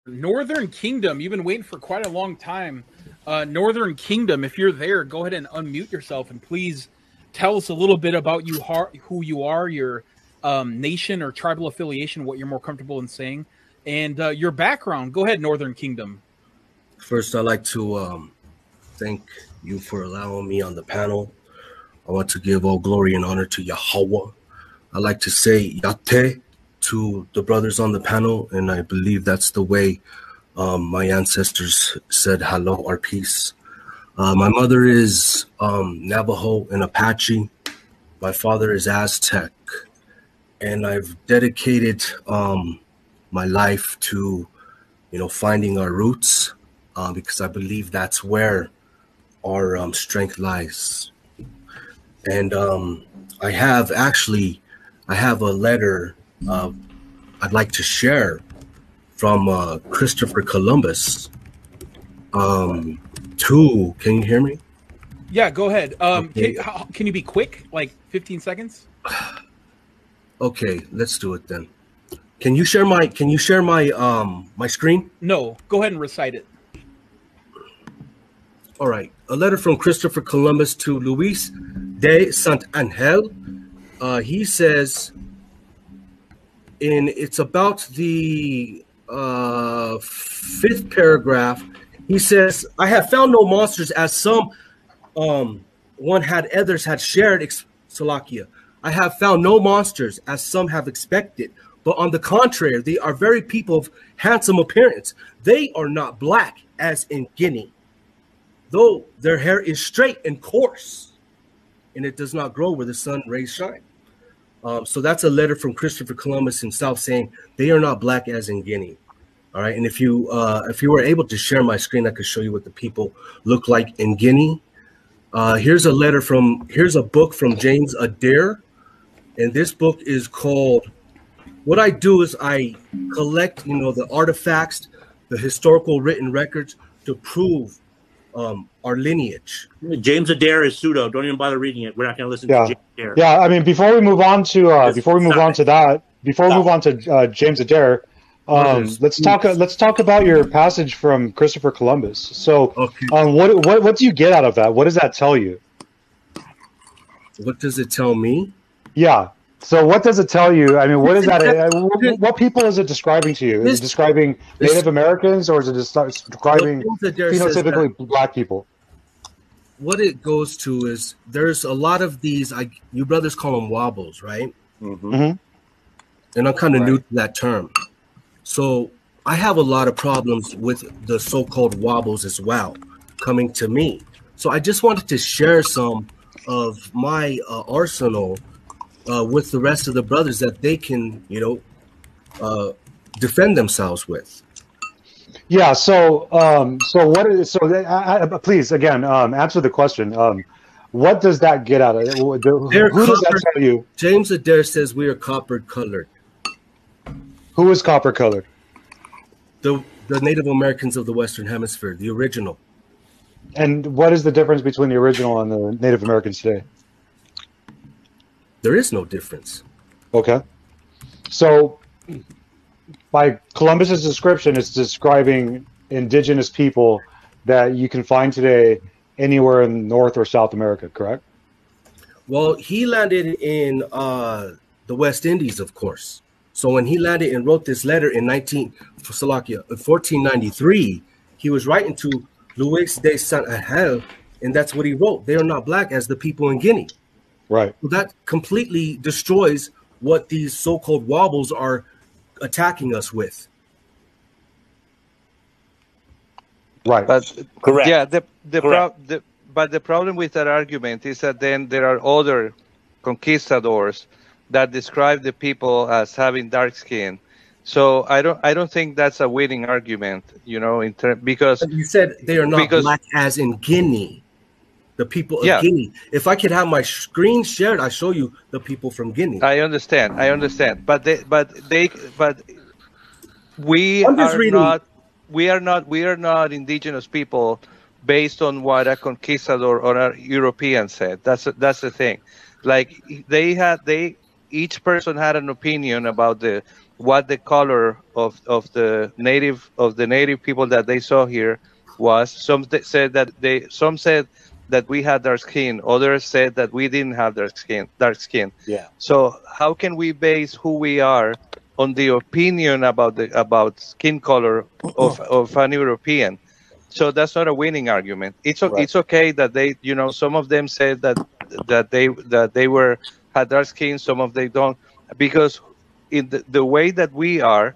Northern Kingdom, you've been waiting for quite a long time. Northern Kingdom, if you're there, go ahead and unmute yourself and please tell us a little bit about who you are, your nation or tribal affiliation, what you're more comfortable in saying, and your background. Go ahead, Northern Kingdom. First, I'd like to thank you for allowing me on the panel. I want to give all glory and honor to Yahweh. I'd like to say Yate to the brothers on the panel, and I believe that's the way my ancestors said hello or peace. My mother is Navajo and Apache. My father is Aztec, and I've dedicated my life to, finding our roots because I believe that's where our strength lies. And I have a letter I'd like to share from Christopher Columbus. Can you hear me? Yeah, go ahead. Okay. Can you be quick, like 15 seconds? Okay, let's do it then. Can you share my my screen? No, go ahead and recite it. All right. A letter from Christopher Columbus to Luis de Sant Angel. He says, it's about the fifth paragraph. He says, I have found no monsters as some others had shared Salakia. I have found no monsters as some have expected, but on the contrary, they are very people of handsome appearance. They are not black as in Guinea, though their hair is straight and coarse, and it does not grow where the sun rays shine. So that's a letter from Christopher Columbus himself saying they are not black as in Guinea. All right, and if you were able to share my screen, I could show you what the people look like in Guinea. Here's a book from James Adair, and this book is called. What I do is I collect, the artifacts, the historical written records to prove our lineage. James Adair is pseudo. Don't even bother reading it. We're not going to listen to James Adair. Yeah, I mean, before we move on to James Adair, let's talk about your passage from Christopher Columbus. So, okay. What do you get out of that? What does that tell you? What does it tell me? Yeah. So what does it tell you? I mean, what is that? What people is it describing to you? Is it describing Native Americans, or is it describing phenotypically black people? What it goes to is there's a lot of these, you brothers call them wobbles, right? Mm-hmm. And I'm kind of new to that term. So I have a lot of problems with the so-called wobbles as well coming to me. So I just wanted to share some of my arsenal with the rest of the brothers that they can, defend themselves with. Yeah. So, please again, answer the question. What does that get out of it? Who does that tell you? James Adair says we are copper colored. Who is copper colored? The Native Americans of the Western Hemisphere, the original. And what is the difference between the original and the Native Americans today? There is no difference. Okay. So by Columbus's description, it's describing indigenous people that you can find today anywhere in North or South America, correct? Well, he landed in the West Indies, of course. So when he landed and wrote this letter in 1493, he was writing to Luis de Sant Angel, and that's what he wrote. They are not black as the people in Guinea. Right. So that completely destroys what these so-called wobbles are attacking us with. Right. But correct. Yeah, but the problem with that argument is that then there are other conquistadors that describe the people as having dark skin. So I don't think that's a winning argument, because but you said they are not black as in Guinea. The people of Guinea. If I could have my screen shared, I show you the people from Guinea. I understand. But we are not indigenous people based on what a conquistador or a European said. That's the thing. Like each person had an opinion about what the color of the native people that they saw here was. Some said that we had dark skin. Others said that we didn't have dark skin. Yeah. So how can we base who we are on the opinion about skin color of an European? So that's not a winning argument. It's okay that they, some of them said that they had dark skin, some of they don't, because in the way that we are,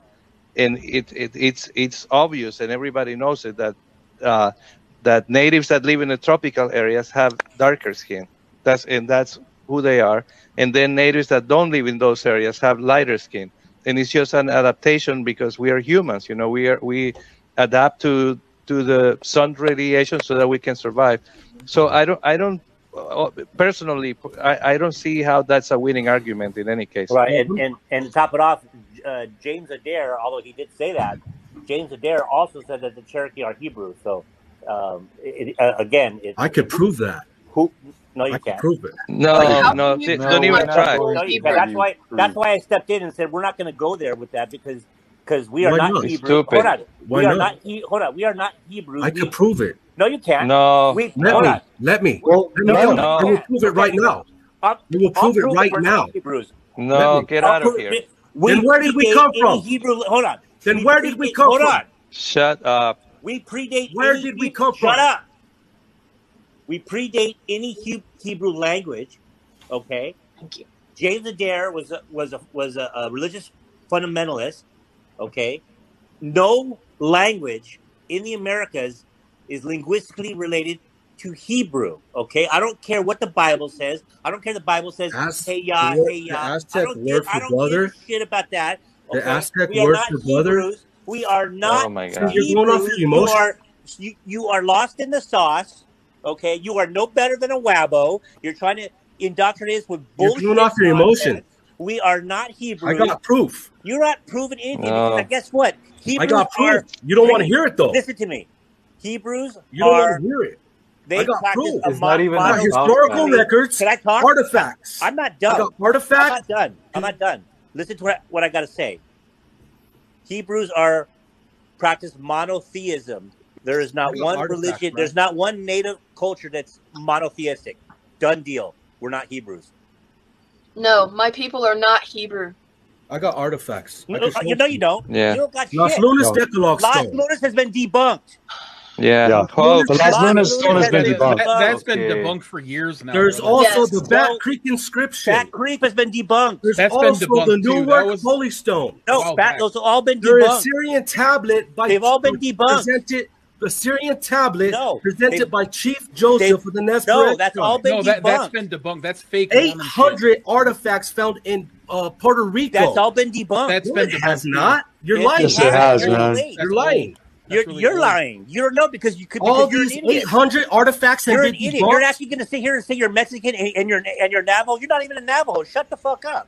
and it's obvious and everybody knows it, that natives that live in the tropical areas have darker skin. That's who they are. And then natives that don't live in those areas have lighter skin. And it's just an adaptation because we are humans. We adapt to the sun radiation so that we can survive. So I don't personally, I don't see how that's a winning argument in any case. Right, and to top it off, James Adair, although he did say that, James Adair also said that the Cherokee are Hebrew. So again, I could prove that. No, you I can't prove it. No, don't even try. No, you can't. That's why I stepped in and said we're not going to go there with that because we are Why not not? Hebrew. Stupid. Hold on, Why we are not? not. We are not Hebrew. I could prove it. No, you can't. No. Let me. Well, Let me no. do it. No. I will prove it right now. I will prove it right we're now. not Hebrews. No, get out of here. Then where did we come from? Hebrew, hold on. Then where did we come hold from? on. Shut up. We predate. Where any did we Hebrew- come from? Shut up. We predate any Hebrew language. Okay. Thank you. James Adair was a religious fundamentalist. Okay. No language in the Americas is linguistically related to Hebrew. Okay. I don't care what the Bible says. I don't care if the Bible says hey ya, hey ya. The Aztec word for I don't brother. give a shit about that. Okay? The Aztec we are word not for brother. Hebrews. We are not Oh my God. Hebrews. You're going off your emotion. You are lost in the sauce. Okay, you are no better than a wabbo. You're trying to indoctrinate us with bullshit. You're going off your emotion. We are not Hebrew. I got proof. You're not proving anything. No. Because guess what? Hebrews I got proof. are. You don't want to hear it though. Listen to me. Hebrews You don't are. want to hear it. They I got practice proof. a It's not even I got about historical that. records. Can I talk? Artifacts. I'm not I done. got artifacts. I'm not done. I'm not done. Listen to what I got to say. Hebrews are practice monotheism. There is not one religion. There's not one native culture that's monotheistic. Done deal. We're not Hebrews. No, my people are not Hebrew. I got artifacts. No, you don't. Yeah. You don't got Las shit. Lunas No. Decalogue Las Stone. Lunas has been debunked. Yeah. Yeah. Pope. The Las Las Lunas stone has been Lunas debunked. That's been Okay. debunked for years now. There's brother. also Yes. the Bat No. Creek inscription. Fat Creek has been debunked. There's That's been also debunked the too. Newark That was- Holy Stone. No, Wow, Fat, back. those have all been Their debunked. Assyrian tablet by They've all been debunked. The Syrian tablet No, presented by Chief Joseph of the Nez No, Perce that's all tribe. been No, debunked. that's been debunked. That's fake. Mormon shit. 800 artifacts found in Puerto Rico. That's all been debunked. That's No, been it has debunked. not. You're It lying. Yes, it has, You're man. late. You're lying. You're lying. You don't know because you could. All Because you're these an idiot. 800 artifacts have You're been an idiot. debunked. You're actually going to sit here and say you're Mexican and you're Navajo. You're not even a Navajo. Shut the fuck up.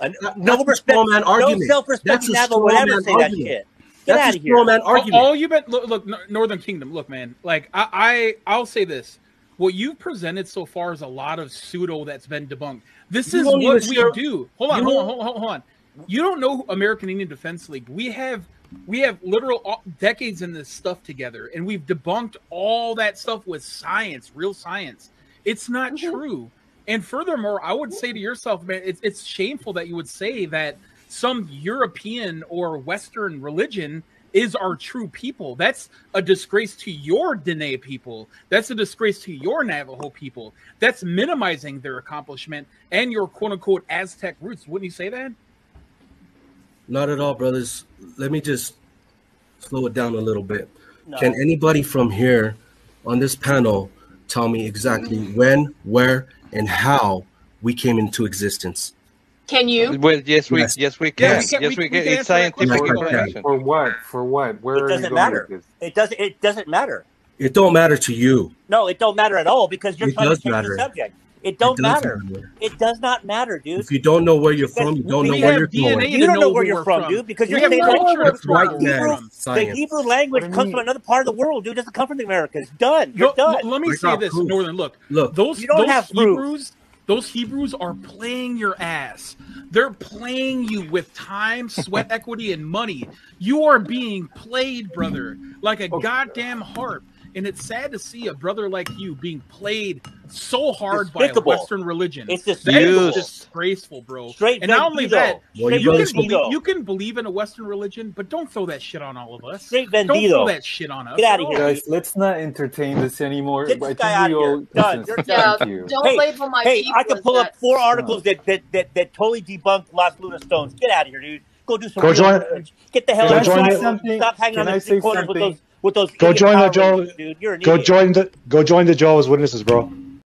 No That's a straw man argument. No self-respecting That's a Navajo would straw ever man say that argument. shit. Get out That's of a straw here. man argument. All you've been look, Northern Kingdom. Look, man. Like I'll say this: what you've presented so far is a lot of pseudo that's been debunked. This You is won't what even we share- do. Hold on. You don't know American Indian Defense League. We have literal decades in this stuff together, and we've debunked all that stuff with science, real science. It's not true. And furthermore, I would say to yourself, man, it's shameful that you would say that some European or Western religion is our true people. That's a disgrace to your Dene people. That's a disgrace to your Navajo people. That's minimizing their accomplishment and your quote-unquote Aztec roots. Wouldn't you say that? Not at all, brothers. Let me just slow it down a little bit. No. Can anybody from here on this panel tell me exactly when, where, and how we came into existence? Can you? Well, yes, we can. we can- Yes, we we can. can It's answer that scientific question. Go ahead. information. For what? For what? Where It are you doesn't going matter. with this? It doesn't matter. It don't matter to you. No, it don't matter at all because you're It trying to does change matter. the subject. It don't It does matter. matter. It does not matter, dude. If you don't know where you're from, you don't know We where have you're DNA going. You to don't know know where who you're we're from, dude, because We you're have saying culture that That's right, the man. Hebrew, the Science. Hebrew language What do you comes mean? from another part of the world, dude. It doesn't come from the Americas. Done. You're done. Let me I say got this, proof. Northern. Look, Look. those You don't have proof. Hebrews, Those Hebrews are playing your ass. They're playing you with time, sweat equity, and money. You are being played, brother, like a goddamn harp. And it's sad to see a brother like you being played so hard by a Despicable. Western religion. It's That despicable. is disgraceful, bro. Straight And not only that, Straight you can believe in a Western religion, but don't throw that shit on all of us. Straight Don't vendido. throw that shit on us. Get out of here. Guys, let's not entertain this anymore. Get this guy out of here. Done. Yeah, Thank you. don't label my people. I could pull as up 4 articles that totally debunk Las Luna Stones. Get out of here, dude. Go do some Go real join- research. Get the hell Go out join of it. here. Stop hanging on Can I the say corners something? with those Go idiot join the Power Joe. Rangers, dude. You're an Go idiot. join the Jehovah's Witnesses, bro.